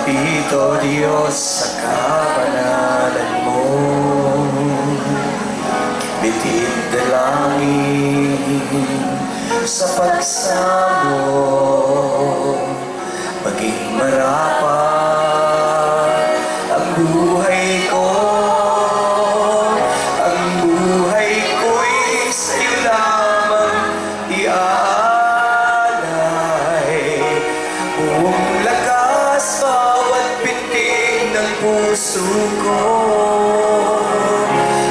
Lumalapit, O Diyos, sa kabanalan mo. Bitid dalangin sa pagsamo, maging marapat ang buhay ko. Ang buhay ko'y sa'yo lamang iaalay. Buong lakas, bawat pintig ng puso ko.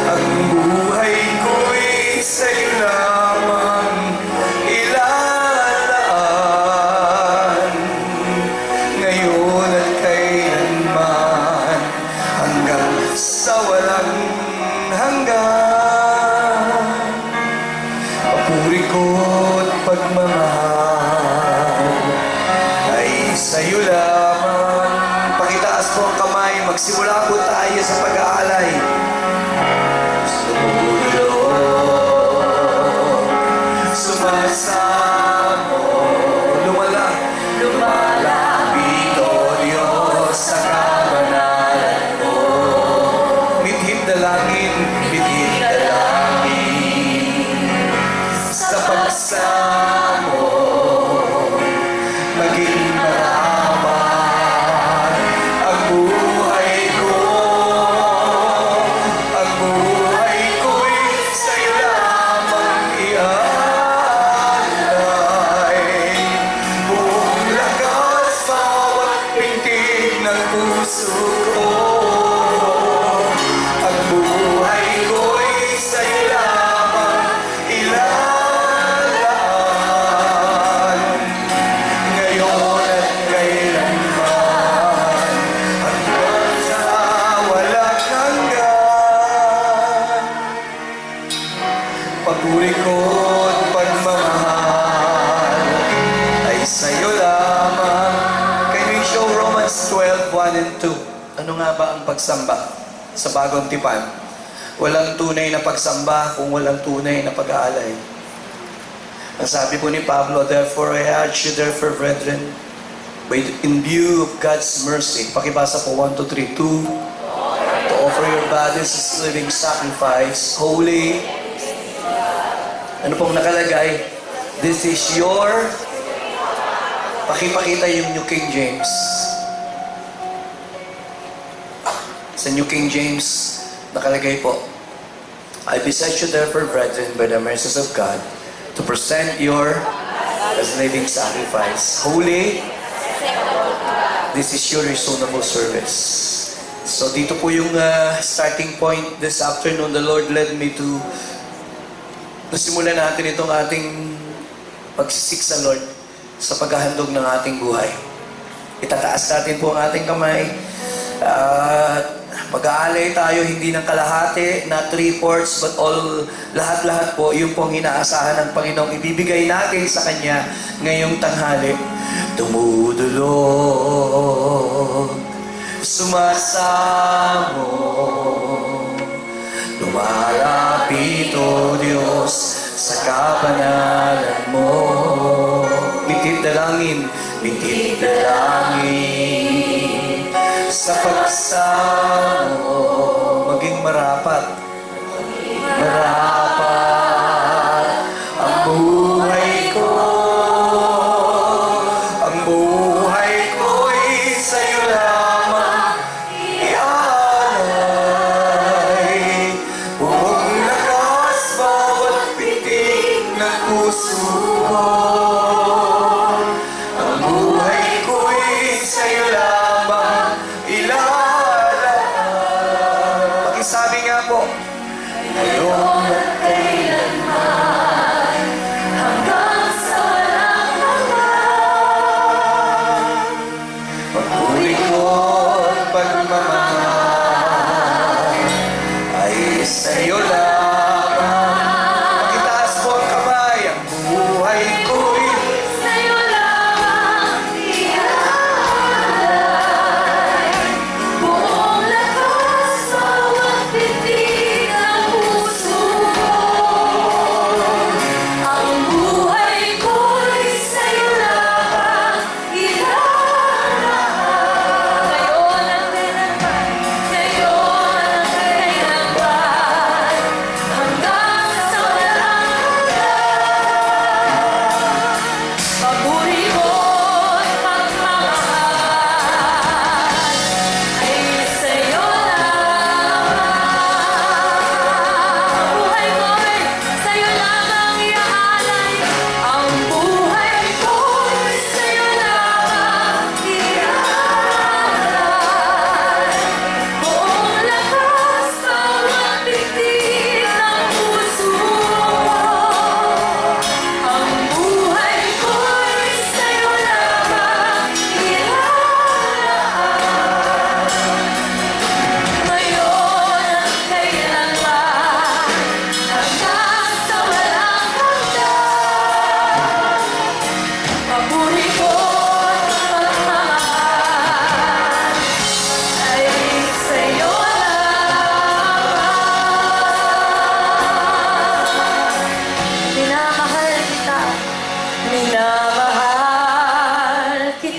Ang buhay ko'y sa'yo lamang ilalaan. Ngayon at kailanman, hanggang sa walang hanggan. Papuri ko't pagmamahal ay sa'yo lamang. Pakitaas po ang kamay, magsimula po tayo sa pag-aalay. Sumasamo, lumalapit, O Diyos, sa kabanalan mo. Bithid dalangin sa pagsamo, maging marapat ang buhay ko. Ang buhay ko'y sa'yo lamang iaalay. Buong lakas, bawat pintig ng puso ko. Ang buhay ko'y sa'yo lamang ilalaan. Ngayon at kailanman, hanggang sa walang hanggan. Papuri ko't pagmamahal ay sa'yo lamang. Can we show Romans 12:1 and 2? Ano nga ba ang pagsamba sa bagong tipan? Walang tunay na pagsamba kung walang tunay na pag-aalay. Ang sabi po ni Pablo, therefore I urge you, therefore, brethren, in view of God's mercy, pakibasa po 1, 2, 3, 2, to offer your bodies as living sacrifice, holy. Ano pong nakalagay? This is your, pakipakita yung New King James. Sa New King James, nakalagay po, I beseech you therefore, brethren, by the mercies of God, to present your as living sacrifice, holy. This is your reasonable service. So dito po yung starting point this afternoon. The Lord led me to nasimulan natin itong ating pagsisik sa Lord sa paghahandog ng ating buhay. Itataas natin po ang ating kamay. Mag-aalay tayo hindi ng kalahati, not 3/4, but all, lahat-lahat po, yung pong inaasahan ng Panginoong ibibigay natin sa Kanya ngayong tanghali. Dumudulog, sumasamo, lumalapit, O Diyos, sa kabanalan mo. Bitid dalangin sa pagsamo, maging marapat ang buhay ko. Ang buhay ko'y sa'yo lamang iaalay. Buong lakas, bawat pitik ng puso ko. Ang buhay ko'y sa'yo lamang ilalaan. Pakisabi nga po, ngayon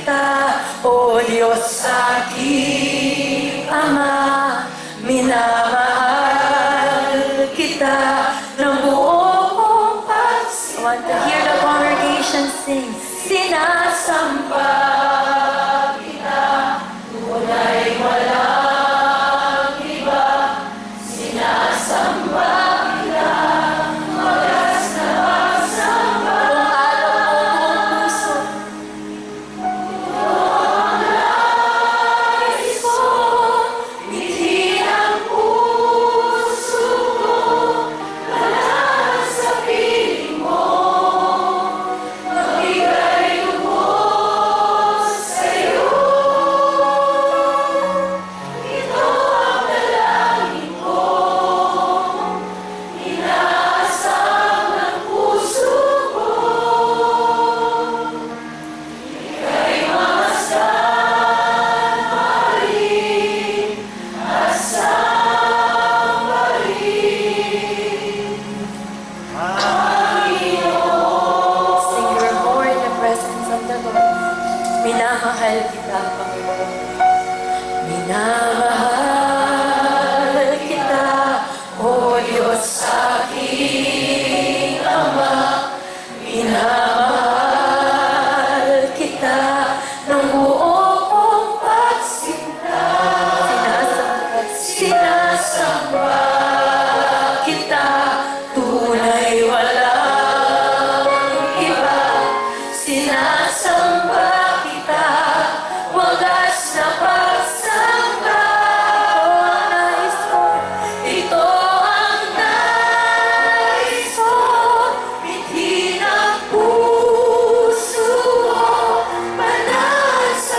kita, O Diyos aking Ama. Minamahal kita ng buong pagsisikap. I want to hear the congregation sing. Sinasamba kita, tunay walang iba. Sinasamba kita, wagas na magsamba. Kung alam mo buong puso, buong nais ko, mithin ang puso ko, lahat sa piling mo. Magbigay lubos sa'yo. Ito ang dalangin ko, inaasam ng puso ko. Ika'y mamasdan pa rin, asam pa rin. Sing, you're more in the presence of the Lord. Minamahal kita, Panginoon. Minamahal kita, O Diyos aking Ama. Minamahal kita ng buong pagsinta. Sinasamba kita, tunay walang iba. Sinasamba kita, wagas na pagsamba. Ito ang nais ko, mithin ang puso ko, banal sa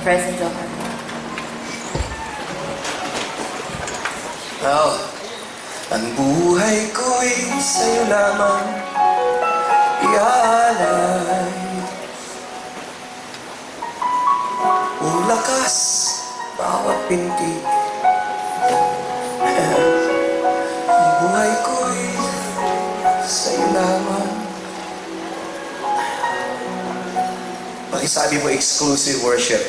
presence of our God. Wow. Ang buhay ko'y sa'yo lamang iaalay. Ang lakas, bawat pintig. Ang buhay ko'y sa'yo lamang. Pakisabi mo, exclusive worship.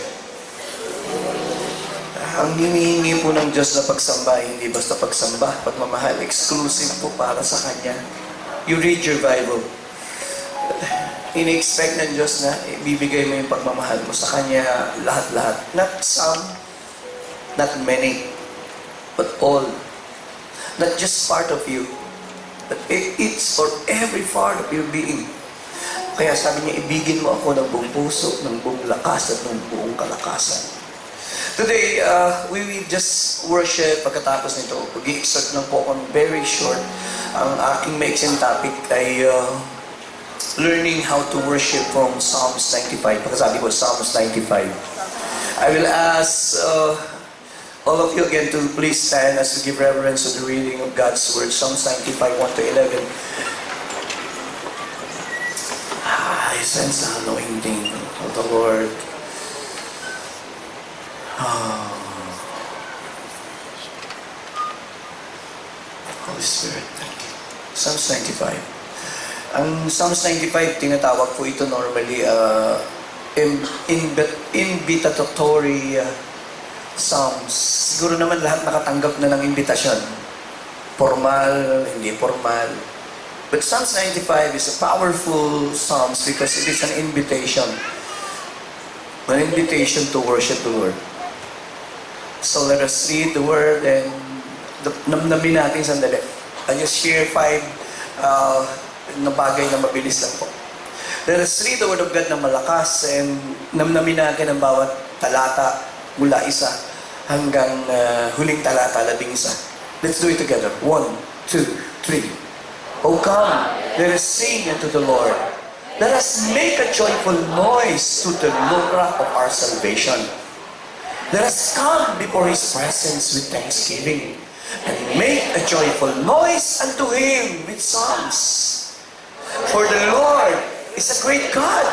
Ang hinihingi po ng Diyos na pagsamba, hindi basta pagsamba, pagmamahal, exclusive po para sa Kanya. You read your Bible. Ini-expect ng Diyos na ibibigay mo yung pagmamahal mo sa Kanya, lahat-lahat. Not some, not many, but all. Not just part of you, but it's for every part of your being. Kaya sabi niya, ibigin mo ako ng buong puso, ng buong lakas at ng buong kalakasan. Today, we will just worship. Pagkatapos nito, pag-i-exert lang po akong very short. Ang aking maiksing topic ay learning how to worship from Psalms 95. Pagkasabi ko, Psalms 95. I will ask all of you again to please stand as we give reverence to the reading of God's Word. Psalms 95, 1 to 11. I sense the anointing of the Lord. Holy Spirit, thank you. Psalms 95. Ang Psalms 95, tinatawag po ito normally invitatory Psalms. Siguro naman lahat nakatanggap na ng imbitasyon. Formal, hindi formal. But Psalms 95 is a powerful Psalms because it is an invitation. An invitation to worship the Lord. So let us read the Word and namnamin natin sandali. I just share 5 na bagay na mabilis lang po. Let us read the Word of God na malakas and namnamin natin ang bawat talata mula 1 hanggang huling talata, 11. Let's do it together. 1, 2, 3. Oh come, let us sing unto the Lord. Let us make a joyful noise to the rock of our salvation. Let us come before His presence with thanksgiving and make a joyful noise unto Him with psalms. For the Lord is a great God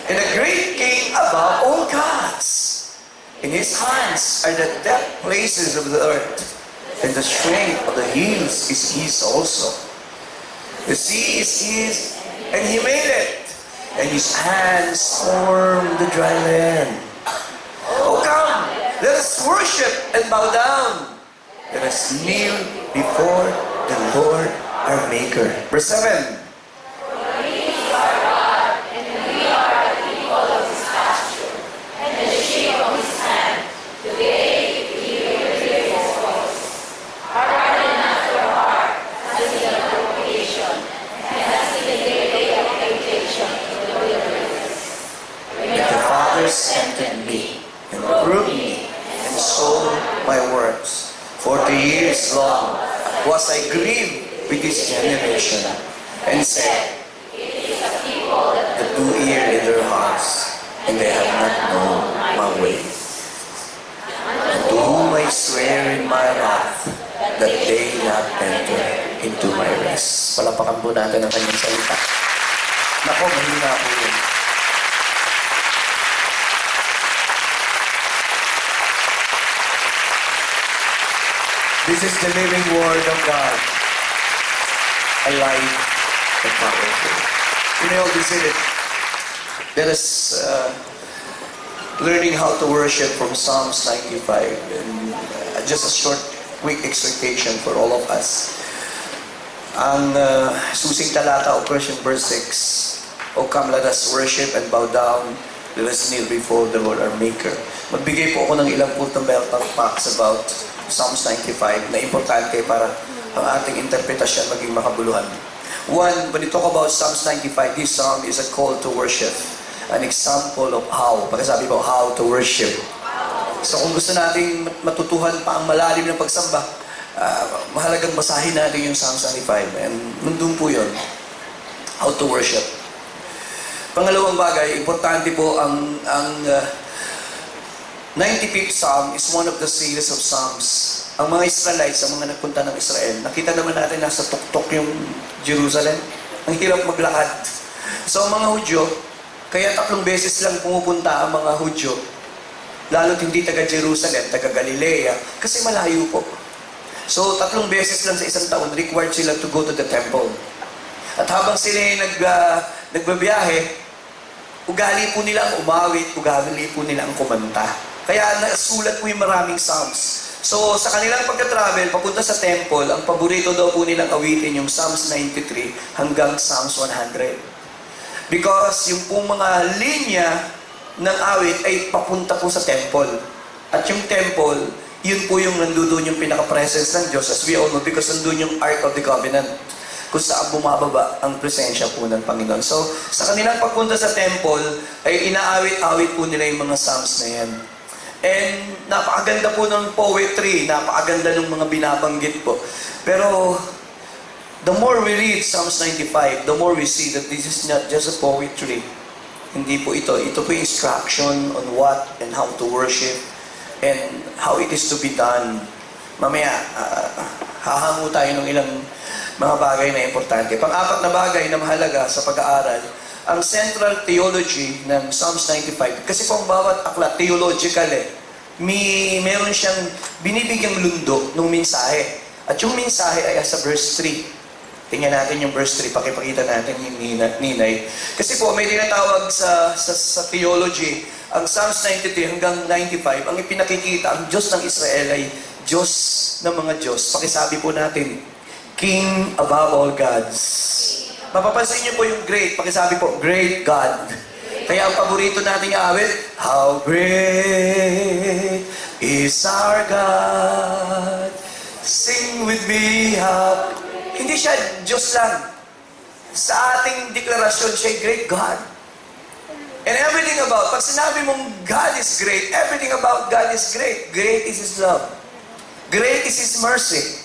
and a great King above all gods. In His hands are the depth places of the earth, and the strength of the hills is His also. The sea is His, and He made it, and His hands formed the dry land. Oh come, let us worship and bow down. Let us kneel before the Lord our Maker. Verse 7. Tempted me and proved me and sold my works. 40 years long was I grieved with this generation, and said, it is a people that do ear in their hearts, and they have not known my way. And to whom I swear in my wrath that they not enter into my rest. Palapakan po natin ang kanyang salita. Nako, mahina po yun. This is the living Word of God, alive and powerful. You may all be seated. Let us learning how to worship from Psalms 95, and just a short, quick exhortation for all of us. Ang susing talata o verse 6. O come, let us worship and bow down. Let us kneel before the Lord our Maker. Magbigay po ako ng ilang fundamental facts about Psalms 95 na importante para ang ating interpretasyon maging makabuluhan. One, when we talk about Psalms 95, this psalm is a call to worship. An example of how. Pagkasabi ko, how to worship. So kung gusto nating matutuhan pa ang malalim ng pagsamba, mahalagang basahin natin yung Psalms 95. And nandun po yun. How to worship. Pangalawang bagay, importante po ang 95th Psalm is one of the series of Psalms. Ang mga Israelites, ang mga nagpunta ng Israel, nakita naman natin nasa tuktok yung Jerusalem. Ang hirap maglakad. So ang mga Hudyo, kaya 3 beses lang pumupunta ang mga Hudyo, lalo't hindi taga Jerusalem, taga Galilea, kasi malayo po. So 3 beses lang sa isang taon, required sila to go to the temple. At habang sila nagbabiyahe, ugali po nila ang umawit, ugali po nila ang kumanta. Kaya nasulat po yung maraming Psalms. So, sa kanilang pagka-travel, papunta sa temple, ang paborito daw po nilang awitin yung Psalms 93 hanggang Psalms 100. Because yung pong mga linya ng awit ay papunta po sa temple. At yung temple, yun po yung nandoon yung pinaka-presence ng Diyos, as we all know, because nandun yung Ark of the Covenant, kung saan bumababa ang presensya po ng Panginoon. So, sa kanilang pagpunta sa temple, ay inaawit-awit po nila yung mga Psalms na yan. And napakaganda po ng poetry, napakaganda ng mga binabanggit po. Pero, the more we read Psalms 95, the more we see that this is not just a poetry. Hindi po ito. Ito po yung instruction on what and how to worship and how it is to be done. Mamaya, hahango tayo ng ilang mga bagay na importante. Pang-apat na bagay na mahalaga sa pag-aaral, ang central theology ng Psalms 95. Kasi po ang bawat aklat, theological meron siyang binibigyang lundo ng mensahe. At yung mensahe ay sa verse 3. Tingnan natin yung verse 3, pakipakita natin yung ninay. Kasi po may tinatawag sa theology, ang Psalms 93 hanggang 95, ang ipinakikita, ang Diyos ng Israel ay Diyos ng mga Diyos. Pakisabi po natin, King above all gods. Mapapansin niyo po yung great. Pakisabi po, great God. Kaya ang paborito nating awit, how great is our God. Sing with me, how... Hindi siya Diyos lang. Sa ating deklarasyon, siya great God. And everything about, pag sinabi mong God is great, everything about God is great. Great is His love. Great is His mercy.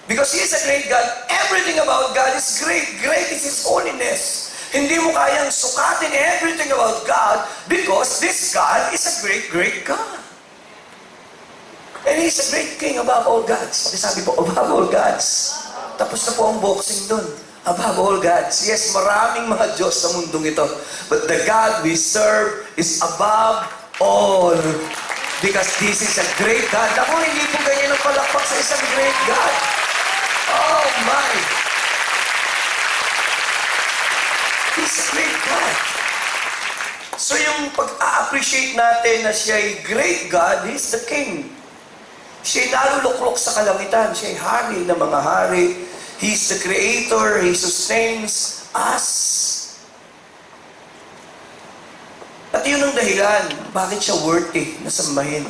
Because He is a great God, everything about God is great. Great is His holiness. Hindi mo kayang sukatin everything about God because this God is a great, great God. And He's a great King above all gods. Sabi po, above all gods. Tapos na po ang boxing dun. Above all gods. Yes, maraming mga Diyos sa mundong ito. But the God we serve is above all. Because this is a great God. Ako, hindi po ganyan ang palakpak sa isang great God. Oh my! He's a great God. So yung pag-a-appreciate natin na siya ay great God, He's the King. Siya ay naluluklok sa kalangitan. Siya ay hari ng mga hari. He's the Creator. He sustains us. At yun ang dahilan, bakit siya worthy na sambahin.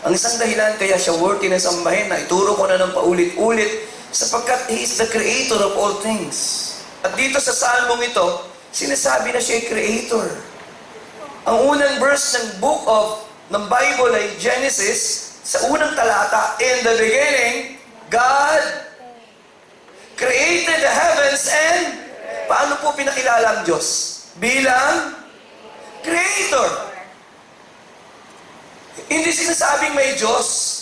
Ang isang dahilan kaya siya worthy na sambahin, na ituro ko na ng paulit-ulit, sapagkat He is the Creator of all things. At dito sa salmong ito, sinasabi na siya ay Creator. Ang unang verse ng ng Bible ay Genesis, sa unang talata, in the beginning, God created the heavens and paano po pinakilala ang Diyos? Bilang Creator. Hindi sinasabing may Diyos.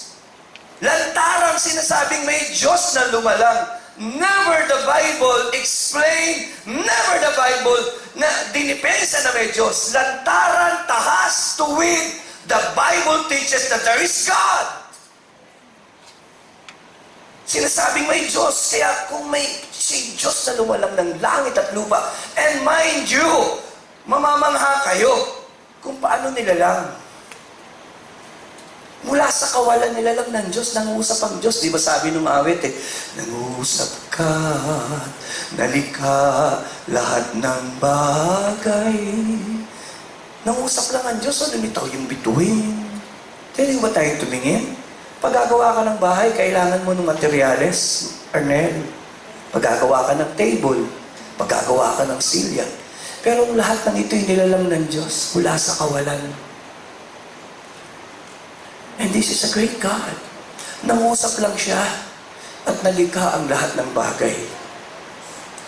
Lantarang sinasabing may Diyos na lumalang. Never the Bible explain, never the Bible na dinipensa na may Diyos. Lantaran, tahas, tuwid, the Bible teaches that there is God. Sinasabing may Diyos, kaya kung may si Diyos na lumalang ng langit at lupa, and mind you, mamamangha kayo kung paano nilalang. Mula sa kawalan nilalang ng Diyos, nangusap ang Diyos. Di ba sabi nung awit nangusap ka, nalikha lahat ng bagay. Nangusap lang ang Diyos, lumitaw yung bituin. Kaya ba tayong tumingin? Pag gagawa ka ng bahay, kailangan mo ng materyales, Arnel. Pag gagawa ka ng table, pag gagawa ka ng silya. Pero lahat ng ito'y nilalang ng Diyos mula sa kawalan. And this is a great God. Nangusap lang siya at nalikha ang lahat ng bagay.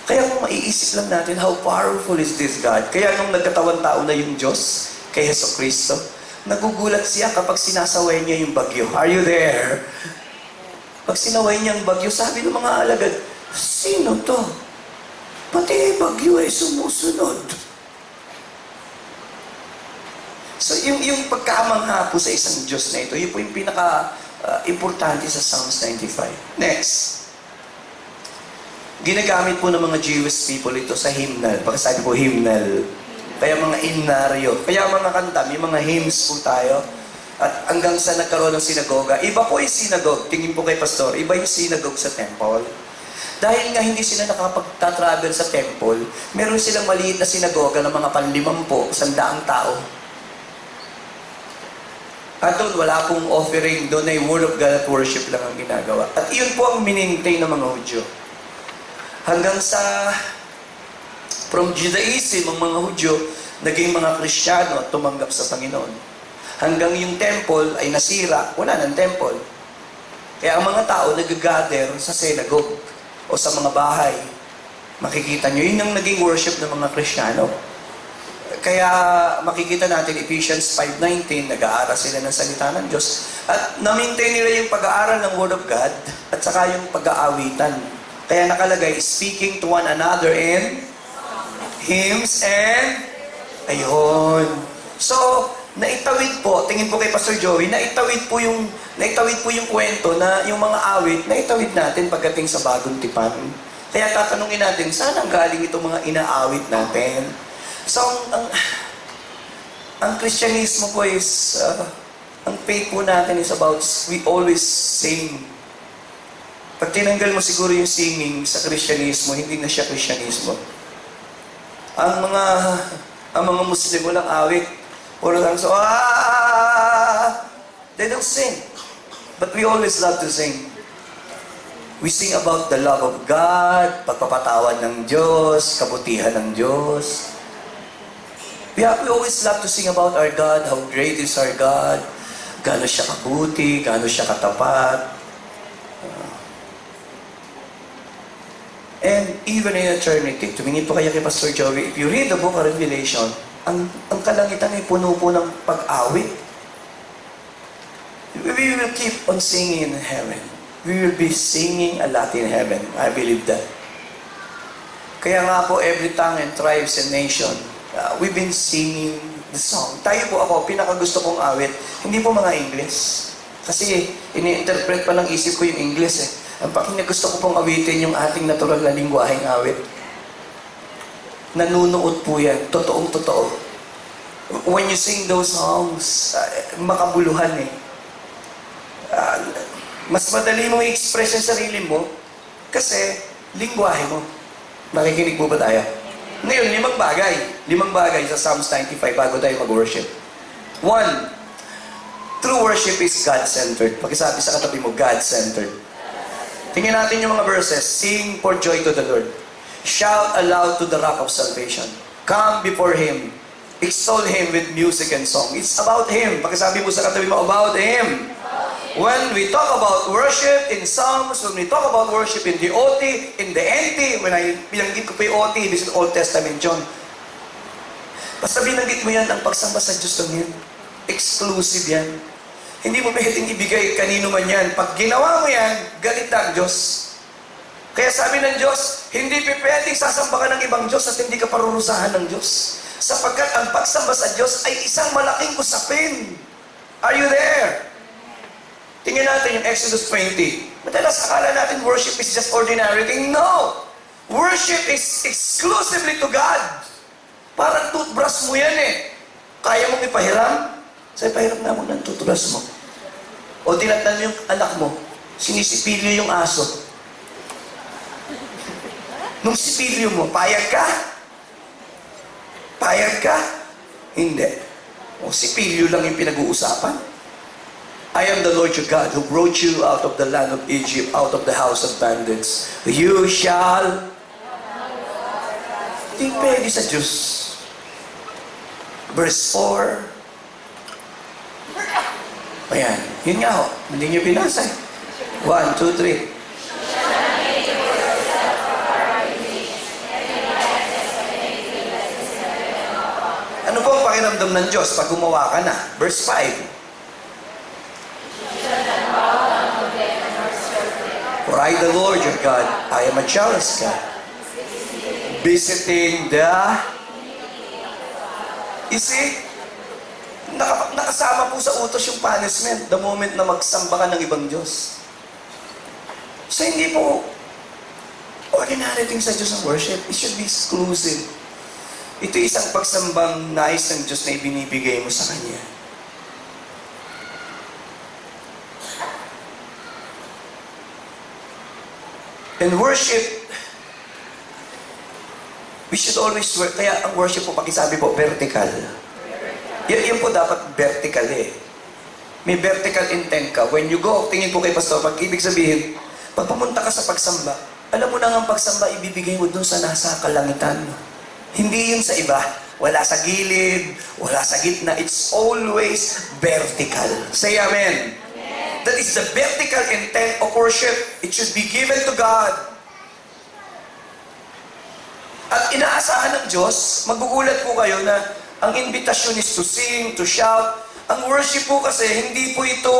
Kaya kung maiisip lang natin, how powerful is this God? Kaya nung nagkatawan tao na yung Diyos, kay Jesucristo, nagugulat siya kapag sinasaway niya yung bagyo. Are you there? Pag sinaway niya ang bagyo, sabi ng mga alagad, sino to? Pati bagyo ay sumusunod. So yung pagkamangha po sa isang Diyos na ito, yun po yung pinaka-importante sa Psalms 95. Next. Ginagamit po ng mga Jewish people ito sa hymnal. Pagkasabi po hymnal. Kaya mga hymnaryo. Kaya mga kanta, may mga hymns po tayo. At hanggang sa nagkaroon ng sinagoga. Iba po yung synagogue. Tingin po kay Pastor. Iba yung synagogue sa temple. Dahil nga hindi sila nakapagta-travel sa temple, meron silang maliit na sinagoga ng mga 50, 100 tao. At doon, wala pong offering. Doon ay word of God at worship lang ang ginagawa. At iyon po ang minintay ng mga Hudyo. Hanggang sa from Judaism, ang mga Hudyo, naging mga Kristiyano at tumanggap sa Panginoon. Hanggang yung temple ay nasira, wala ng temple. Kaya ang mga tao nag-gather sa synagogue o sa mga bahay. Makikita nyo, yun ang naging worship ng mga Kristiyano. Kaya makikita natin Ephesians 5:19, nag-aaral sila ng salita ng Diyos. At na-maintain nila yung pag-aaral ng Word of God at saka yung pag-aawitan. Kaya nakalagay, speaking to one another in hymns and ayun. So, naitawid po, tingin po kay Pastor Joey, naitawid po yung kwento na yung mga awit, naitawid natin pagdating sa bagong tipan. Kaya tatanungin natin, saan ang galing itong mga inaawit natin? So, ang Kristyanismo po is, ang faith po natin is about, we always sing. Pag tinanggal mo siguro yung singing sa Kristyanismo, hindi na siya Kristyanismo. Ang mga Muslim walang awit. Puro lang so, they don't sing. But we always love to sing. We sing about the love of God, pagpapatawad ng Diyos, kabutihan ng Diyos. We always love to sing about our God, how great is our God, gaano siya kabuti, gaano siya katapat. And even in eternity, tumingin po kaya kay Pastor Joey, if you read the book of Revelation, ang kalangitan ay puno po ng pag-awit. We will keep on singing in heaven. We will be singing a lot in heaven. I believe that. Kaya nga po, every tongue and tribes and nation, we've been singing the song. Tayo po ako, pinakagusto kong awit, hindi po mga English. Kasi ini-interpret pa ng isip ko yung English eh. Ang gusto ko pong awitin yung ating natural na lingwaheng awit. Nanunuot po yan. Totoong totoo. When you sing those songs, makabuluhan eh. Mas madali mong i-express yung sarili mo kasi lingwahe mo. Nakikinig po ba tayo? Ngayon, 5 bagay. 5 bagay sa Psalms 95 bago tayo mag-worship. 1, true worship is God-centered. Pakisabi sa katabi mo, God-centered. Tingnan natin yung mga verses. Sing for joy to the Lord. Shout aloud to the rock of salvation. Come before Him. Extol Him with music and song. It's about Him. Pakisabi mo sa katabi mo, about Him. When we talk about worship in Psalms, when we talk about worship in the OT, in the NT, when binanggit ko pa yung OT, this is Old Testament John. Basta binanggit mo yan, ang pagsamba sa Diyos lang yan. Exclusive yan. Hindi mo pwedeng ibigay kanino man yan. Pag ginawa mo yan, galit na ang Diyos. Kaya sabi ng Diyos, hindi pwedeng sasamba ka ng ibang Diyos at hindi ka parurusahan ng Diyos. Sapagkat ang pagsamba sa Diyos ay isang malaking usapin. Are you there? Tingnan natin yung Exodus 20. Madalas akala natin worship is just ordinary thing. No! Worship is exclusively to God. Parang toothbrush mo yan eh. Kaya mong ipahiram? Say, pahiram na mo ng toothbrush mo. O tinatnan mo yung anak mo, sinisipilyo yung aso. Nung sipilyo mo, payag ka? Payag ka? Hindi. O sipilyo lang yung pinag-uusapan. I am the Lord your God who brought you out of the land of Egypt, out of the house of bandits. You shall... Hindi pwede sa Diyos. Verse 4. Ayan. Yun nga ho. Hindi nyo binasa. 1, 2, 3. Ano po ang pakiramdam ng Diyos pag gumawa ka na? Verse 5. For I, the Lord your God, I am a jealous God, visiting the... You see, nakasama po sa utos yung punishment the moment na magsamba ka ng ibang Diyos. So hindi po ordinary things sa Diyos ang worship. It should be exclusive. Ito isang pagsambang nais ng Diyos na ibinibigay mo sa Kanya. And worship, we should always work. Kaya ang worship po, pakisabi po, vertical. Yan po dapat vertical eh. May vertical intent ka. When you go, tingin po kay Pastor, pag-ibig sabihin, pag pumunta ka sa pagsamba, alam mo na nga ang pagsamba, ibibigay mo dun sa nasa kalangitan. Hindi yun sa iba. Wala sa gilid, wala sa gitna. It's always vertical. Say amen. That is the vertical intent of worship. It should be given to God. At inaasahan ng Diyos, magugulat po kayo na ang invitation is to sing, to shout. Ang worship po kasi, hindi po ito,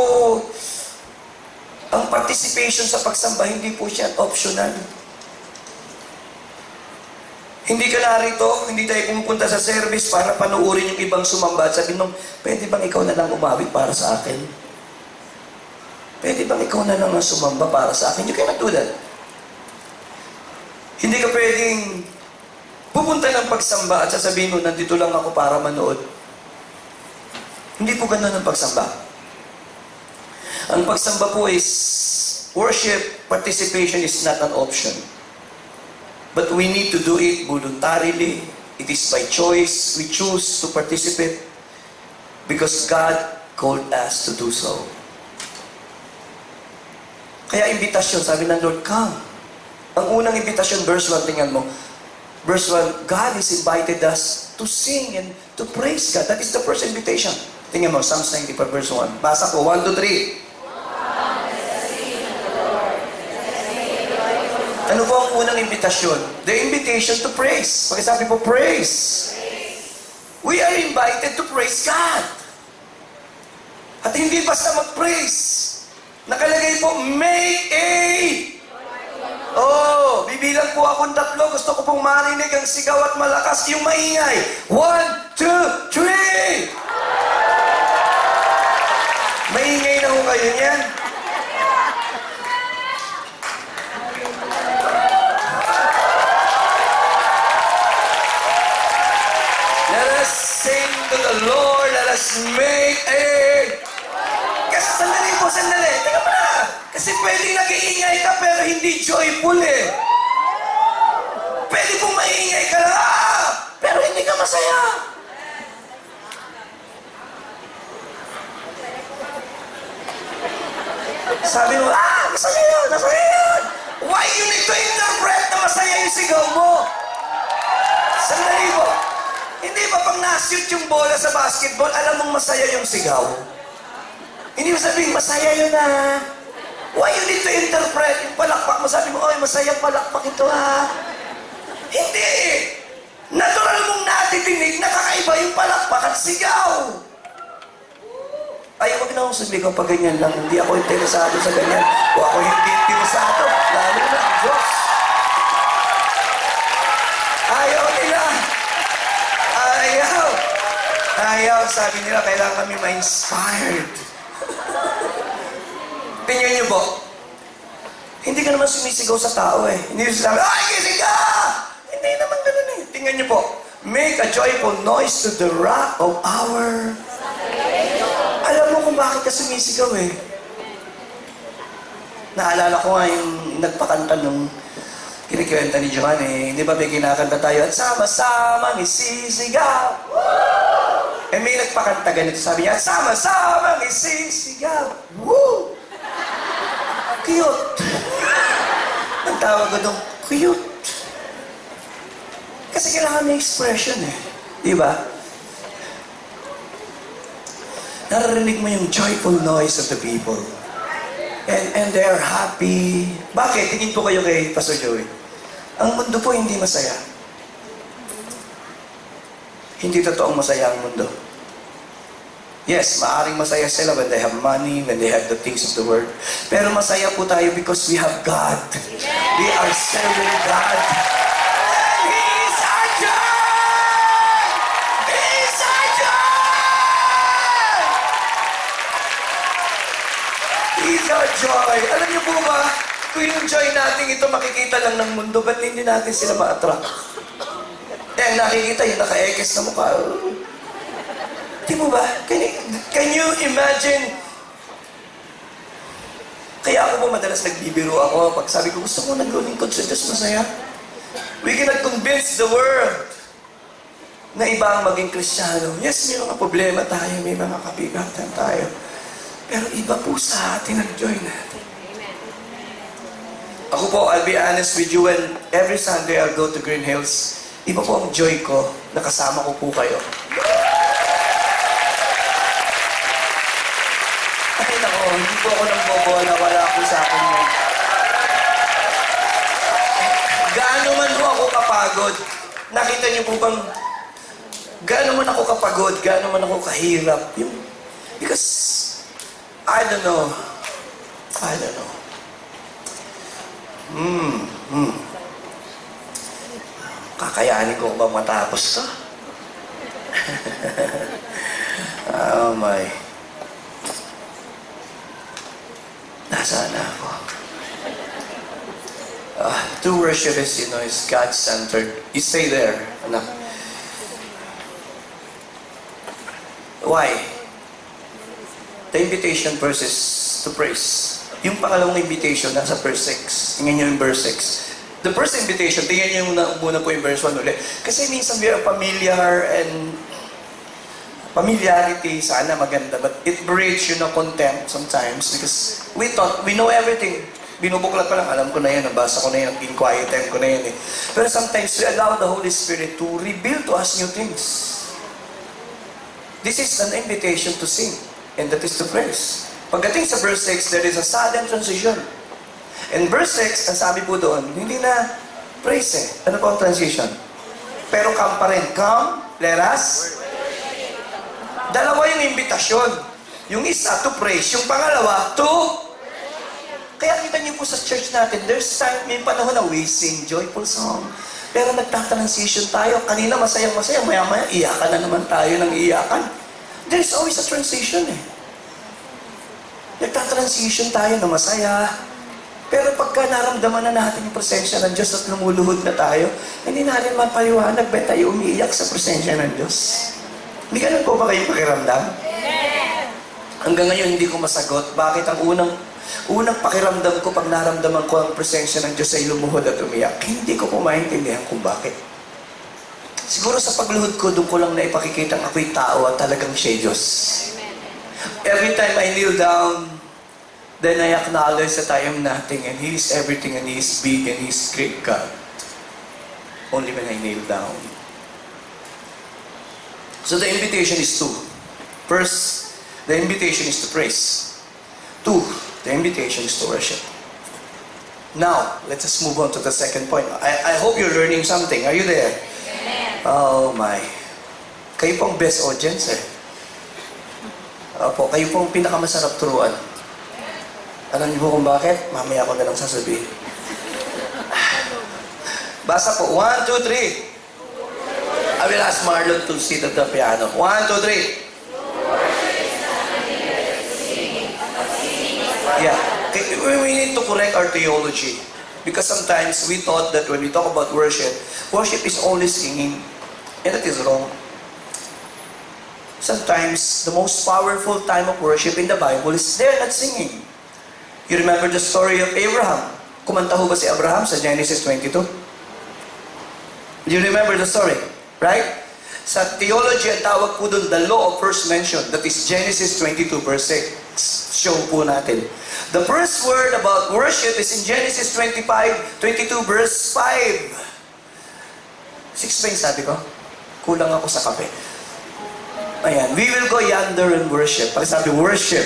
ang participation sa pagsamba, hindi po siya optional. Hindi ka narito, hindi tayo pumupunta sa service para panuorin yung ibang sumamba at sabihin nung, pwede bang ikaw na lang umawit para sa akin? Pwede bang ikaw na lang ang sumamba para sa akin? You cannot do that. Hindi ka pwedeng pupunta ng pagsamba at sasabihin mo, nandito lang ako para manood. Hindi po ganun ang pagsamba. Ang pagsamba po is, worship, participation is not an option. But we need to do it voluntarily. It is by choice. We choose to participate because God called us to do so. Kaya invitasyon, sabi ng Lord, come. Ang unang invitasyon, verse 1, tingnan mo. Verse 1, God has invited us to sing and to praise God. That is the first invitation. Tingnan mo, Psalms 95, verse 1. Basa ko, 1, 2, 3. Ano po ang unang invitasyon? The invitation to praise. Pagkasabi po, praise. We are invited to praise God. At hindi basta mag-praise. Nakalagay po, make a... Oh, bibilang po akong 3. Gusto ko pong marinig ang sigaw at malakas yung maingay. 1, 2, 3! Maingay na ho kayo niyan. Let us sing to the Lord. Let us make a... Sandali po, sandali. Teka pa na. Kasi pwedeng nag-iingay ka pero hindi joyful eh. Pwede pong maiingay ka lang, pero hindi ka masaya. Sabi mo, masaya yun, masaya yun. Why you need to interpret na masaya yung sigaw mo? Sandali po. Hindi ba pag na-shoot yung bola sa basketball, alam mong masaya yung sigaw? Hindi mo sabihin, masaya yun ha. Why you need to interpret? Yung palakpak mo, sabi mo, oy, masayang palakpak ito ha. Hindi. Natural mong natitinig, nakakaiba yung palakpak at sigaw. Ay, wag na akong sumigaw pag ganyan lang. Hindi ako interesado sa ganyan. O ako hindi interesado. Lalo na ang Diyos. Ayaw nila. Ayaw. Ayaw. Sabi nila, kailangan kami ma-inspired. Tingnan niyo po, hindi ka naman sumisigaw sa tao eh. Hindi mo sabi, ay, gising ka! Hindi naman ganun eh. Tingnan niyo po, make a joyful noise to the rock of our... Alam mo kung bakit ka sumisigaw eh. Naalala ko nga yung nagpakanta nung kinikwenta ni Johan eh. Hindi ba may kinakanta tayo at sama-sama isisigaw? Eh may nagpakanta ganito, sabi niya, sama-sama isisigaw. Woo! Cute. Ang tawag ko doon, cute. Kasi kailangan may expression eh. Di ba? Naririnig mo yung joyful noise of the people. And they are happy. Bakit? Tingin po kayo kay Pastor Joey. Ang mundo po hindi masaya. Hindi totoong masaya ang mundo. Yes, maaaring masaya sila when they have money, when they have the things of the world. Pero masaya po tayo because we have God. We are serving God. He is our joy! He is our joy! He is our joy. Alam niyo po ba, kung yung joy natin ito makikita lang ng mundo, ba't hindi natin sila ma-attract? Eh, nakikita yung naka-ekes na mukha. Di mo ba? Can you imagine? Kaya ako po madalas nagbibiro ako pag sabi ko, gusto ko naglulingkod sa Diyos, masaya. We cannot convince the world na iba ang maging Kristiyano. Yes, may mga problema tayo, may mga kabigatan tayo. Pero iba po sa atin ang joy natin. Ako po, I'll be honest with you, when every Sunday I'll go to Green Hills, iba po ang joy ko, nakasama ko po kayo. Ay nako, hindi po ako nang bobola, wala po sa akin yun. Gaano man po ako kapagod, nakita niyo po bang, gaano man ako kapagod, gaano man ako kahirap, because, I don't know. Kakayanin ko ba matapos to? Oh my. Nasaan na ako? To worship is, is God-centered. You stay there, anak. Why? The invitation verse is to praise. Yung pangalawang invitation, nasa verse 6. Tingnan niyo yung verse 6. The first invitation, tingnan niyo yung muna po yung verse 1 ulit. Kasi minsan we are familiar and familiarity, sana maganda, but it breeds contempt sometimes because we thought, we know everything. Binubuklat pa lang, alam ko na yan, nabasa ko na yan, naging quiet time ko na yan eh. Pero sometimes we allow the Holy Spirit to reveal to us new things. This is an invitation to sing, and that is to praise. Pagdating sa verse 6, there is a sudden transition. In verse 6, ang sabi po doon, hindi na praise eh. Ano po ang transition? Pero come pa rin. Come, let us. Dalawa yung imbitasyon. Yung isa, to praise. Yung pangalawa, to. Kaya kita niyo po sa church natin, there's time, may panahon na we sing joyful song. Pero nagtatransition tayo. Kanina masayang-masaya, maya-maya, iyakan na naman tayo ng iyakan. There's always a transition eh. Nagtatransition tayo na masaya. Pero pagka naramdaman na natin yung presensya ng Diyos at lumuluhod na tayo, hindi natin mapaliwanag ba tayo umiiyak sa presensya ng Diyos? Hindi ganun po ba kayong pakiramdam? Hanggang ngayon hindi ko masagot. Bakit ang unang pakiramdam ko pag naramdaman ko ang presensya ng Diyos ay lumuhod at umiyak? Hindi ko po maintindihan kung bakit. Siguro sa pagluhod ko, doon ko lang na ipakikita ang ako'y tao at talagang siya'y Diyos. Every time I kneel down, then I acknowledge that I am nothing and He is everything and He is big and He is great God. Only when I kneel down. So the invitation is two. First, the invitation is to praise. Two, the invitation is to worship. Now, let us move on to the second point. I hope you're learning something. Are you there? Amen. Oh my. Kayo pong best audience eh. Opo, kayo pong pinakamasarap turuan. Alam niyo po kung bakit? Mamaya ko na lang sasabihin. Basa po. 1, 2, 3. I will ask Marlon to sit at the piano. 1, 2, 3. Yeah. We need to correct our theology. Because sometimes we thought that when we talk about worship, worship is only singing. And that is wrong. Sometimes, the most powerful time of worship in the Bible is there not singing. You remember the story of Abraham? Kumanta ho ba si Abraham sa Genesis 22? You remember the story? Right? Sa theology, ang tawag po doon, the law of first mention. That is Genesis 22 verse 6. Show po natin. The first word about worship is in Genesis 22 verse 5. 6 ba yung sabi ko? Kulang ako sa kape. Ayan, we will go yonder and worship. Pag sabi, worship.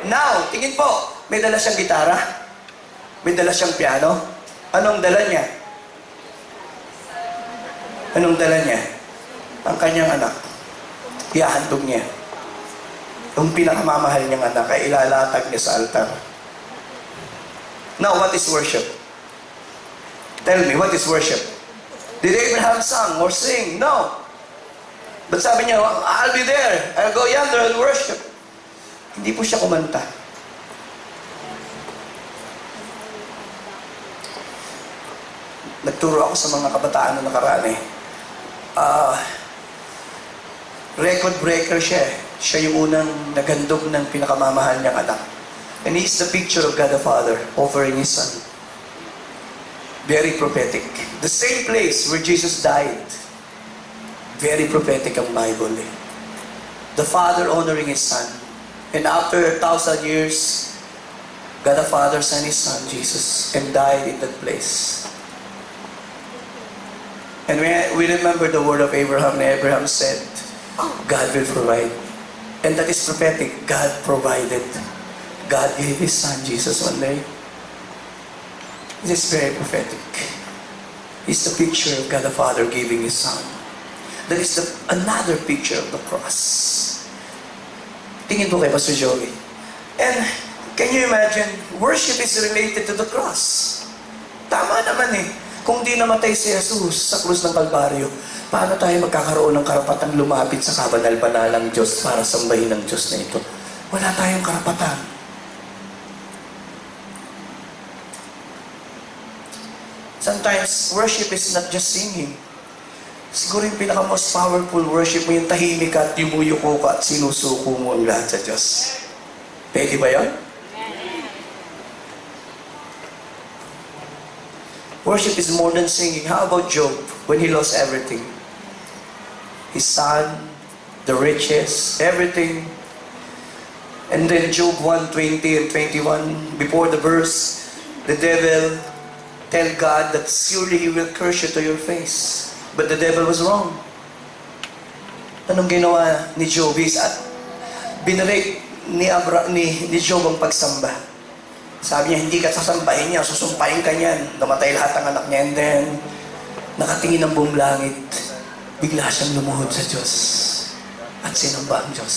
Now, tingin po, may dala siyang gitara? May dala siyang piano? Anong dala niya? Anong dala niya? ang kanyang anak, ihahandog niya. Yung pinakamamahal niyang anak ay ilalatag niya sa altar. Now, what is worship? Tell me, what is worship? Did Abraham sing or sing? No. But sabi niya, I'll be there. I'll go yonder and worship. Hindi po siya kumanta. Nagturo ako sa mga kabataan na nakaraan eh. Record breaker siya eh. Siya yung unang naghandog ng pinakamamahal niyang anak. And he's the picture of God the Father offering His Son. Very prophetic. The same place where Jesus died. Very prophetic ang Bible eh. The Father honoring His Son. And after 1,000 years, God the Father sent His Son, Jesus, and died in that place. And we remember the word of Abraham. Abraham said, God will provide. And that is prophetic. God provided. God gave His Son, Jesus, one day. This is very prophetic. It's the picture of God the Father giving His Son. That is another picture of the cross. Tingin po kay Pastor Joey. And can you imagine, worship is related to the cross. Tama naman eh. Kung di namatay si Jesus sa krus ng Kalbaryo, paano tayo magkakaroon ng karapatang lumapit sa kabanal-banalang Diyos para sambahin ng Diyos na ito? Wala tayong karapatan. Sometimes, worship is not just singing. Siguro yung pinaka-most powerful worship mo yung tahimik at yumuyuko ka at sinusuko mo ang lahat sa Diyos. Pwede ba yun? Worship is more than singing. How about Job when he lost everything? His son, the riches, everything. And then Job 1:20 and 21, before the verse, the devil tell God that surely He will curse you to your face. But the devil was wrong. Anong ginawa ni Job? Binarek ni Job ang pagsamba. Sabi niya, hindi ka sasambahin niya, susumpahin ka niyan. Namatay lahat ng anak niya. And then, nakatingin ng buong langit, bigla siyang lumuhod sa Diyos. At sinamba ang Diyos.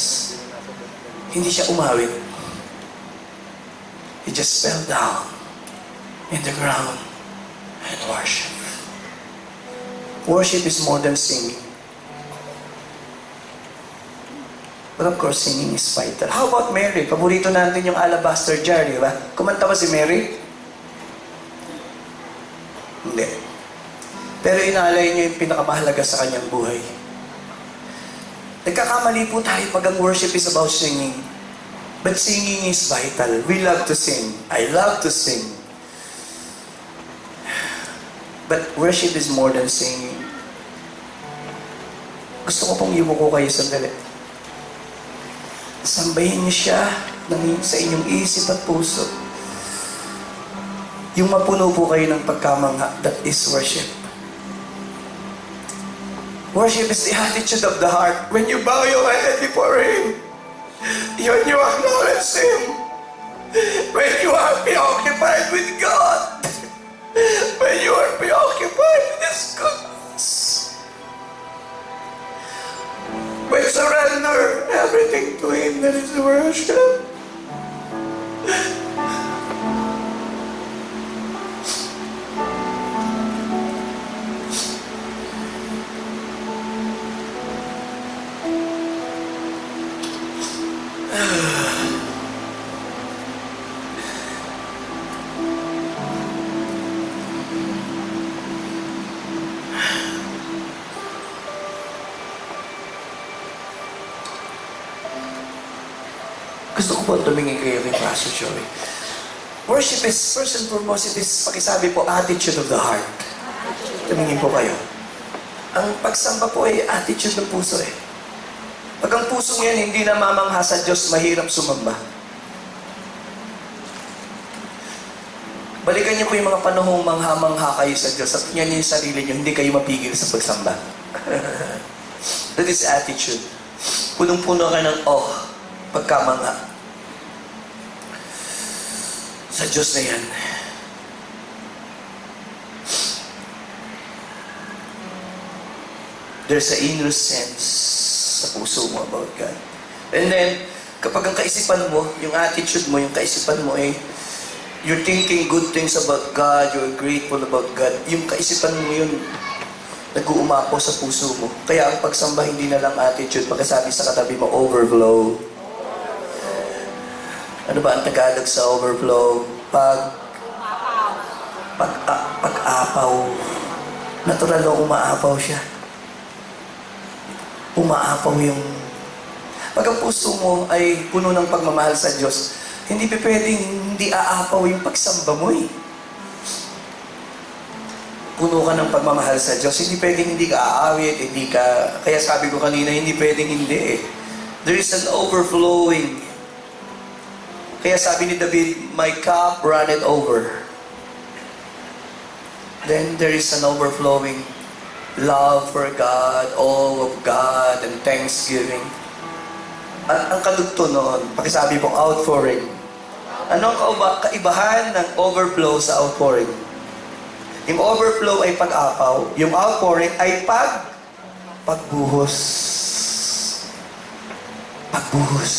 Hindi siya umawit. He just fell down in the ground and worship. Worship is more than singing. But of course, singing is vital. How about Mary? Paborito natin yung alabaster jar, di ba? Kumanta ba si Mary? Hindi. Pero inalay niya yung pinakamahalaga sa kanyang buhay. Nagkakamali po tayo pag ang worship is about singing. But singing is vital. We love to sing. I love to sing. But worship is more than singing. Gusto ko pong ibuko kayo sandali. Sambahin niyo siya sa inyong isip at puso. Yung mapuno po kayo ng pagkamangha, that is worship. Worship is the attitude of the heart. When you bow your head before Him, when you acknowledge Him, when you are preoccupied with God, when you are preoccupied with His goodness, when you surrender everything to Him, that is worship. Gusto ko po tumingin kayo kay Pastor Joey. Worship is, first and foremost, it is, pakisabi po, attitude of the heart. Tumingin po kayo. Ang pagsamba po ay attitude ng puso eh. Pag ang pusong yan hindi namamangha sa Diyos, mahirap sumamba. Balikan niyo po yung mga panahong mangha-mangha kayo sa Diyos at yan yung sarili niyo, hindi kayo mapigil sa pagsamba. That is attitude. Punong-puno ka ng pagkamangha sa Diyos na yan. There's an inner sense sa puso mo about God. And then, kapag ang kaisipan mo, yung attitude mo, yung kaisipan mo ay you're thinking good things about God, you're grateful about God, yung kaisipan mo yun, nag-uumapaw sa puso mo. Kaya ang pagsamba hindi na lang attitude, pagkasabi sa katabi mo, overflow. Ano ba ang Tagalog sa overflow? Pag-apaw. Natural na umaapaw siya. Umaapaw yung... Pag ang puso mo ay puno ng pagmamahal sa Diyos, hindi pa pwedeng hindi aapaw yung pagsamba mo eh. Puno ka ng pagmamahal sa Diyos, hindi pwedeng hindi ka aawit, hindi ka... Kaya sabi ko kanina, hindi pwedeng hindi eh. There is an overflowing. Kaya sabi ni David, my cup runneth over. Then there is an overflowing love for God, awe of God, and thanksgiving. Ang kadugto noon, pakisabi pong outpouring. Ano ang kaibahan ng overflow sa outpouring? Yung overflow ay pag-apaw, yung outpouring ay pagbuhos. Pagbuhos.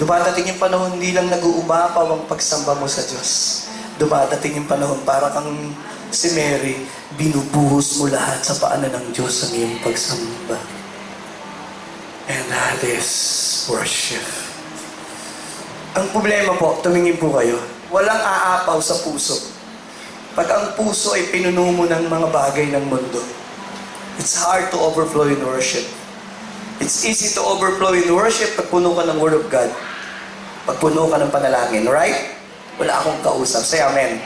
Dumadating yung panahon, hindi lang nag-uumapaw ang pagsamba mo sa Diyos. Dumadating yung panahon, para kang si Mary, binubuhos mo lahat sa paanan ng Diyos ang iyong pagsamba. And that is worship. Ang problema po, tumingin po kayo, walang aapaw sa puso. Pag ang puso ay pinuno mo ng mga bagay ng mundo, it's hard to overflow in worship. It's easy to overflow in worship pag puno ka ng Word of God. Pag puno ka ng panalangin, right? Wala akong kausap. Say amen.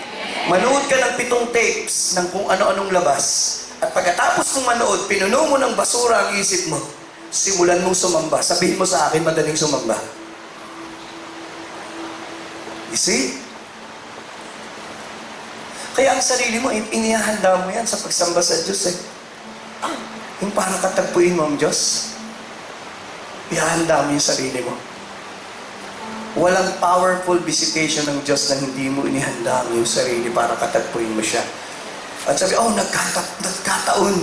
Manood ka ng 7 tapes ng kung ano-anong labas. At pagkatapos mong manood, pinuno mo ng basura ang isip mo. Simulan mong sumamba. Sabihin mo sa akin, madaling sumamba. You see? Kaya ang sarili mo, inihahanda mo yan sa pagsamba sa Diyos eh. Yung parang katagpuin mo ang Diyos. Ihahanda mo yung sarili mo. Walang powerful visitation ng Diyos na hindi mo inihanda mo yung sarili para katagpuin mo siya. At sabi, nagkataon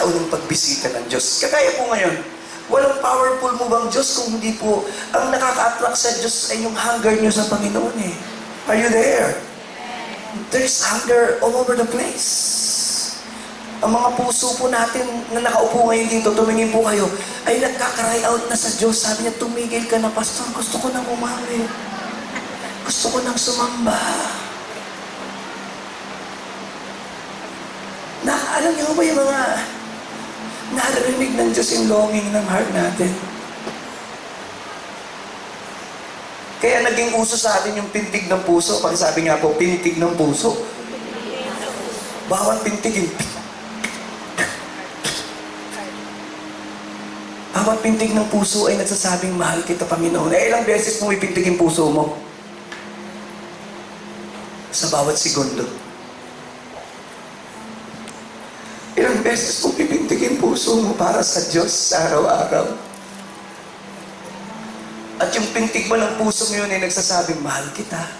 ng pagbisita ng Diyos. Kagaya po ngayon, walang powerful mo bang Diyos kung hindi po, ang nakaka-attract sa Diyos ay yung hunger nyo sa Panginoon eh. Are you there? There's hunger all over the place. Ang mga puso po natin na nakaupo ngayon dito, tumingin po kayo, ay nagkakaray out na sa Diyos. Sabi niya, tumigil ka na, Pastor, gusto ko nang umawi. Gusto ko nang sumamba. Alam niyo ba yung mga naririnig ng Diyos yung longing ng heart natin? Kaya naging uso sa atin yung pintig ng puso. Pag sabi nga po, pintig ng puso. Bawat pintig yung bawat pintig ng puso ay nagsasabing, mahal kita, Panginoon. Ilang beses mo ipintig yung puso mo? Sa bawat segundo. Ilang beses mo ipintig yung puso mo para sa Diyos sa araw-araw. At yung pintig mo ng puso mo yun ay nagsasabing, mahal kita,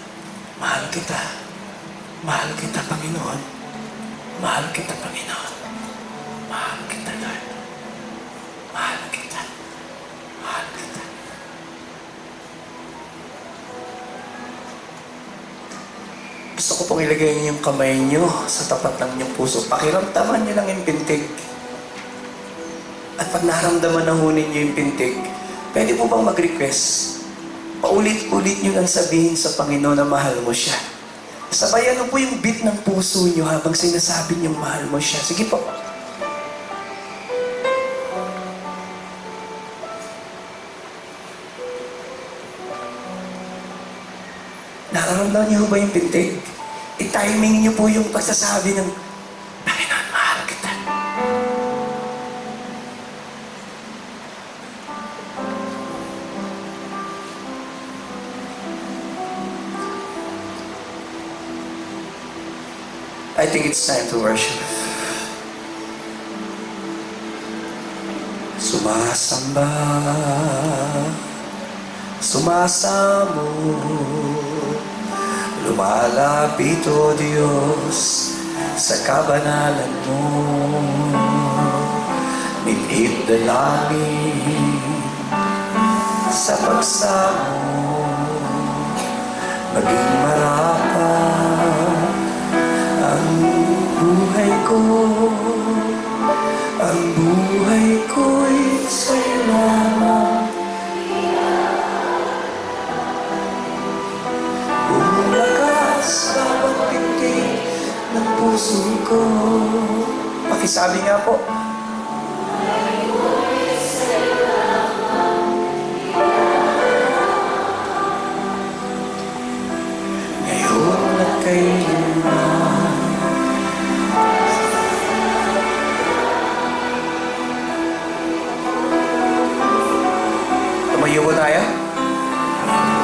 mahal kita, mahal kita, Panginoon. Mahal kita, Panginoon. Mahal kita, Lord. Mahal kita. Mahal kita. Gusto ko pong ilagay niyo yung kamay niyo sa tapat ng inyong puso. Pakiramdaman niyo lang yung pintig. At pag naramdaman na ho ninyo yung pintig, pwede po bang mag-request? Paulit-ulit niyo lang sabihin sa Panginoon na mahal mo siya. Sabayan mo po yung beat ng puso niyo habang sinasabi niyong mahal mo siya. Sige po. Nararamdaman niyo ba yung pintig? I-timing niyo po yung pagsasabi ng, Panginoon, mahal kita. I think it's time to worship. Sumasamba, sumasamo, lumalapit, O Diyos, sa kabanalan mo. Minhit dalangin sa pagsamo, maging marapat ang buhay ko. Ang buhay ko'y sa'yo lamang. Bumulakas bawat pintig ng puso ko. Pakisabi nga po. Ngayon at kailanman. Tumayo po tayo.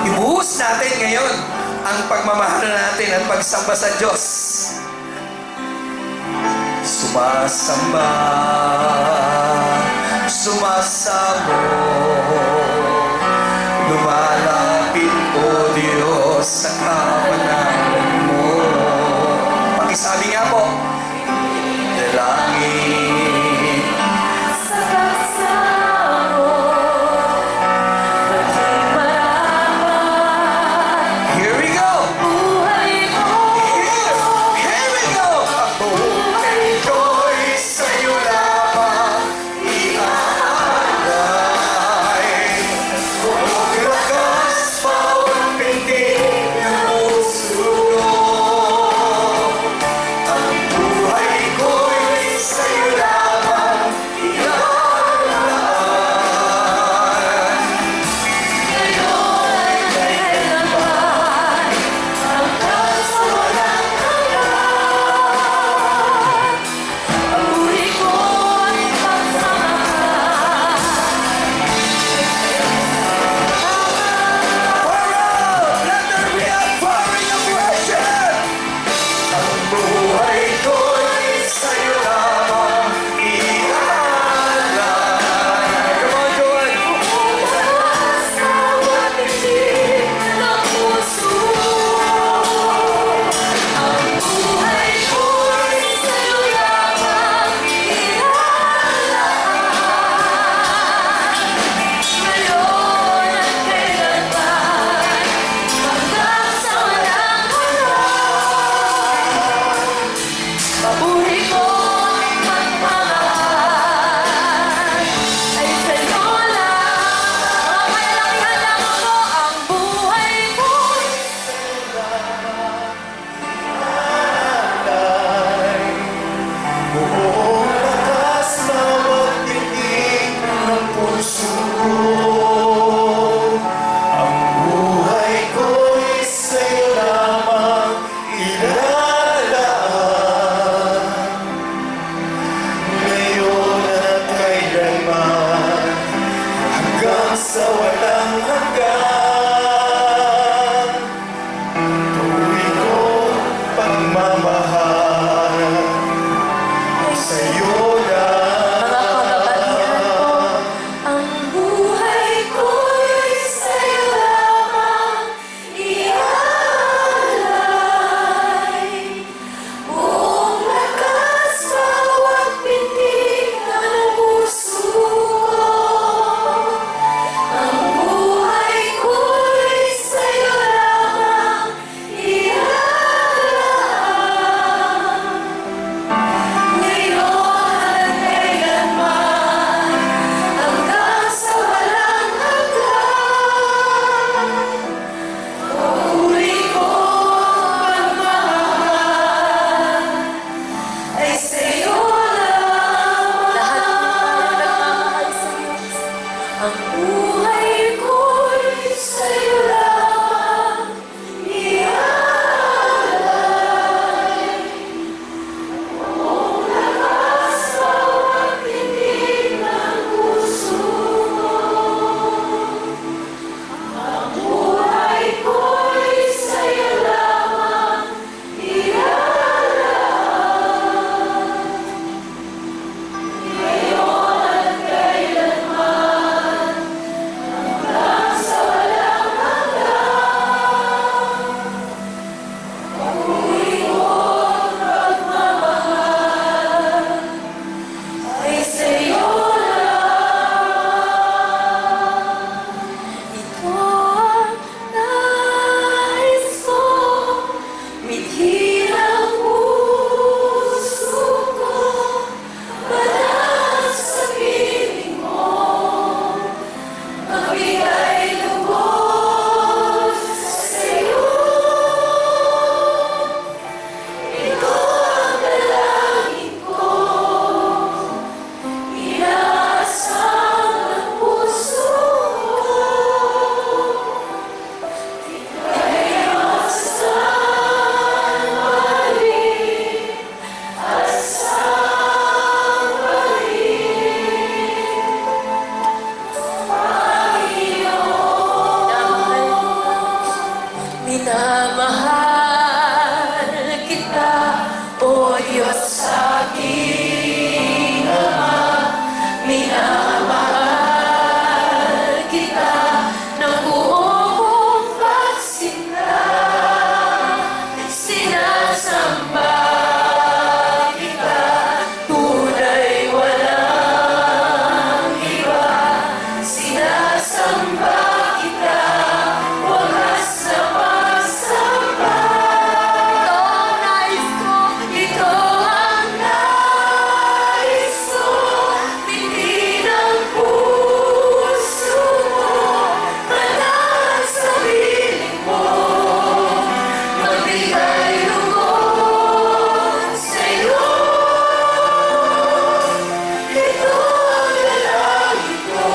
Ibuhos natin ngayon ang pagmamahal natin at pagsamba sa Diyos. Sumasamba, sumasamo, lumalapit po Diyos sa kabanalan mo. Pakisabi nga po, dalangin Sa pagsamo, maging marapat. Here we go! Buhay ko, Here we go! Ang buhay ko'y sa'yo lamang iaalay. Bumulakas Minamahal kita, O Diyos aking Ama. Minamahal kita ng buong pagsinta. Sinasamba kita, tunay walang iba. Sinasamba kita, wagas na pagsamba. Ito ang nais ko, ito ang nais ko. Hindi ng puso mo, mataas sa piling mo. Magbigay lugod sa'yo. Ito ang dalangin ko,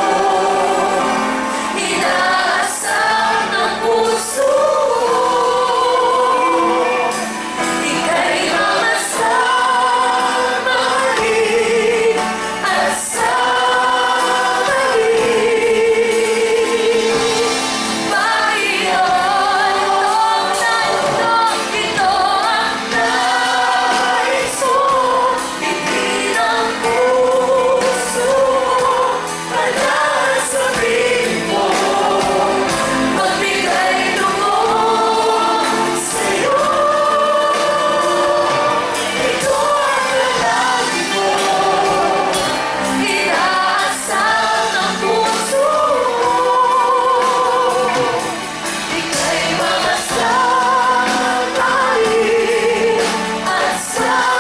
inaasam ng puso ko. Ika'y mamasang mahalin at samahin. Panginoon, ito ang nais ko. Hindi ng puso mo, mataas sa piling mo. Magbigay lugod sa'yo. Ito ang dalangin ko, inaasam ng puso mo. Ika'y mamasang mahalin at samahin.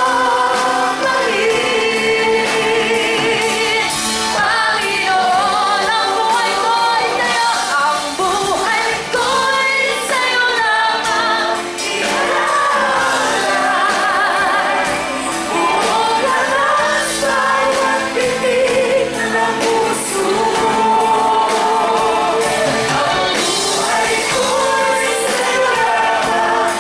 Panginoon, ang buhay ko'y sa'yo, ang buhay ko'y sa'yo lamang ialay. Buong lakas, bawat pitik ng puso mo. Ang buhay ko'y sa'yo lamang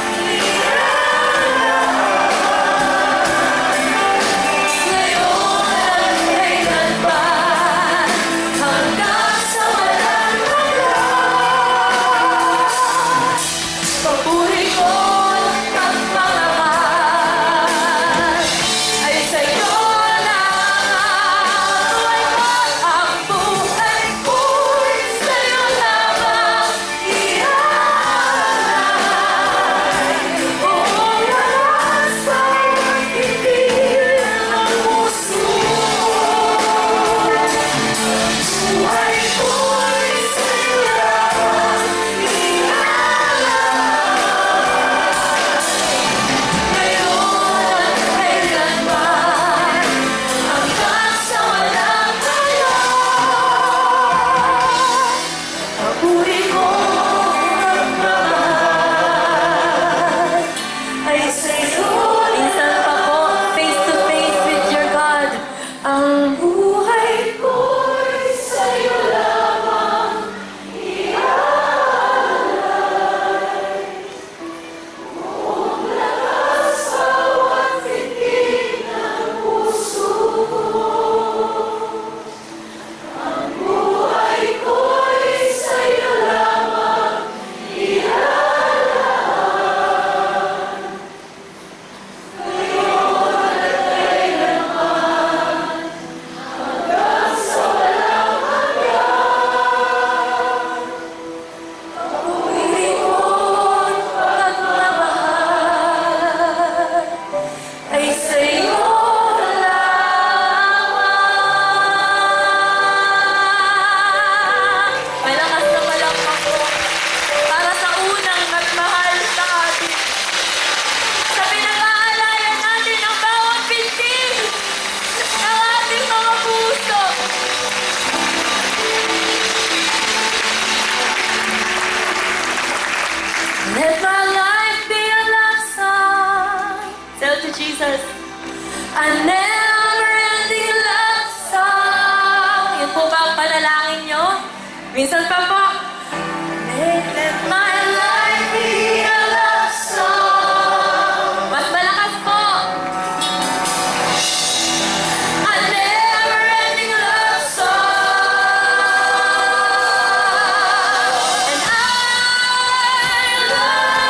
ngayon at kailanman, hanggang sa walang hanggan. Papuri ko't pagmamahal ay sa'yo lamang. Ang buhay ko'y sa'yo lamang ialay. Buong lakas, bawat pitik ng puso mo. Buhay ko'y sa'yo lamang ialay. Ngayon at kailanman, hanggang sa walang hanggan. Papuri ko't pagmamahal ay sa'yo. Minsan pa po, face to face with your God. Ang buhay ko'y sa'yo lamang ialay. Buong lakas, bawat pitik ng puso mo. Ang buhay ko'y sa'yo lamang ialay. Ngayon at kailanman, hanggang sa walang hanggan. Papuri ko't pagmamahal ay sa'yo lamang. Malakas na palakpak po para sa unang nagmahal sa atin. Sa pinag-aalayan natin ang bawat pintig ng ating mga puso. Let my life be a love song. Tell to Jesus. A never-ending love song. Yun po ba ang panalangin nyo? Minsan pa po. Let my life be a love song. Mas malakas po. A never-ending love song. And I love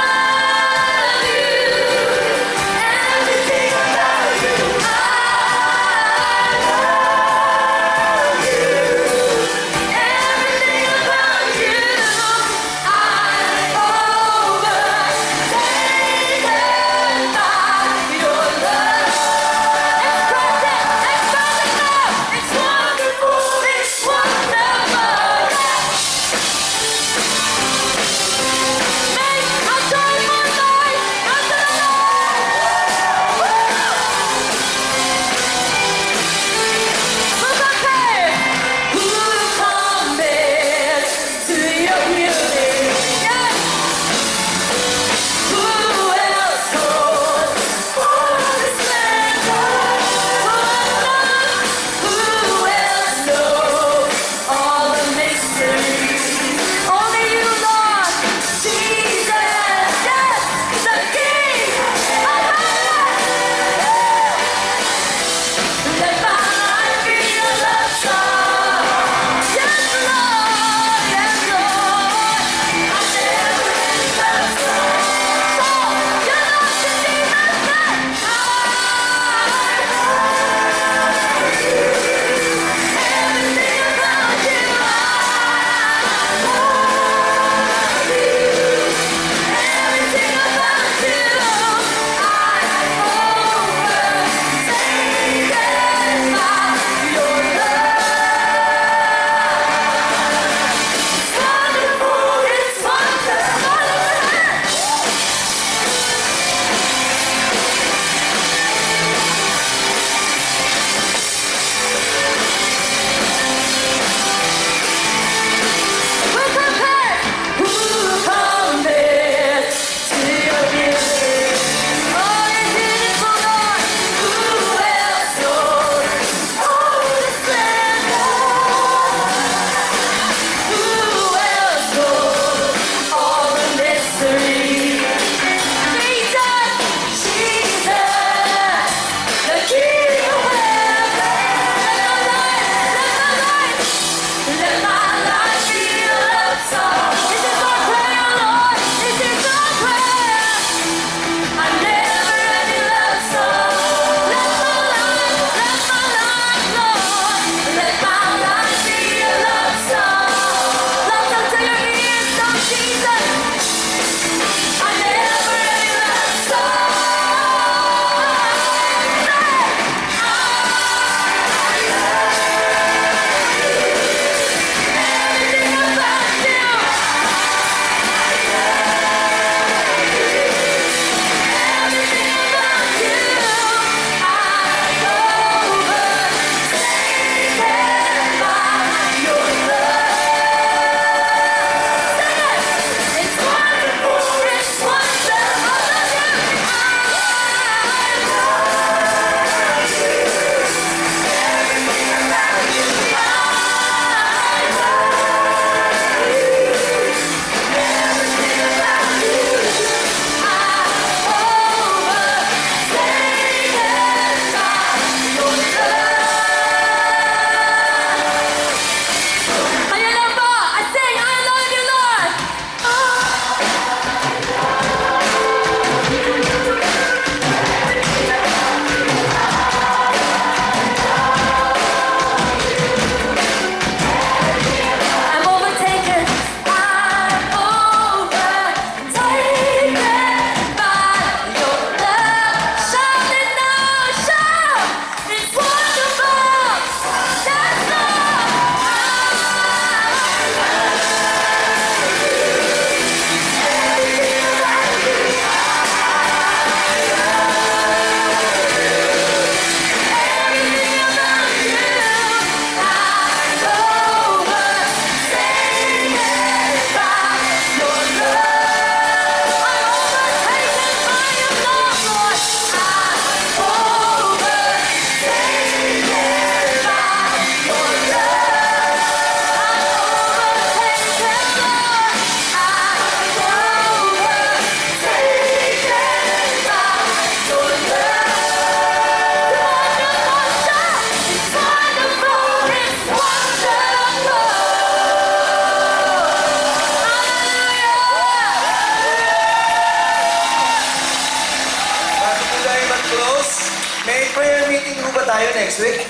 meeting po ba tayo next week?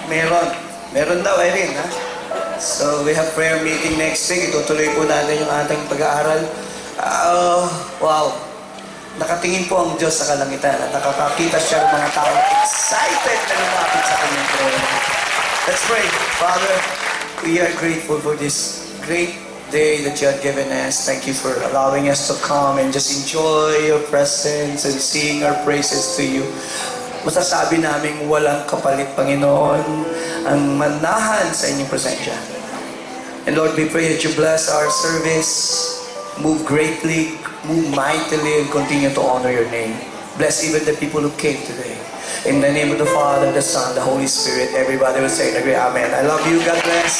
Meron. Meron daw, Erin, ha? So, we have prayer meeting next week. Itutuloy po natin yung ating pag-aaral. Wow. Nakatingin po ang Diyos sa kalangitan at nakakakita siya ng mga tao excited na lumapit sa kanyang prayer. Let's pray. Father, we are grateful for this great day that you have given us. Thank you for allowing us to come and just enjoy your presence and sing our praises to you. Masasabi namin walang kapalit, Panginoon, ang manahan sa inyong presensya. And Lord, we pray that you bless our service, move greatly, move mightily, and continue to honor your name. Bless even the people who came today. In the name of the Father, the Son, the Holy Spirit, everybody will say and agree, Amen. I love you. God bless.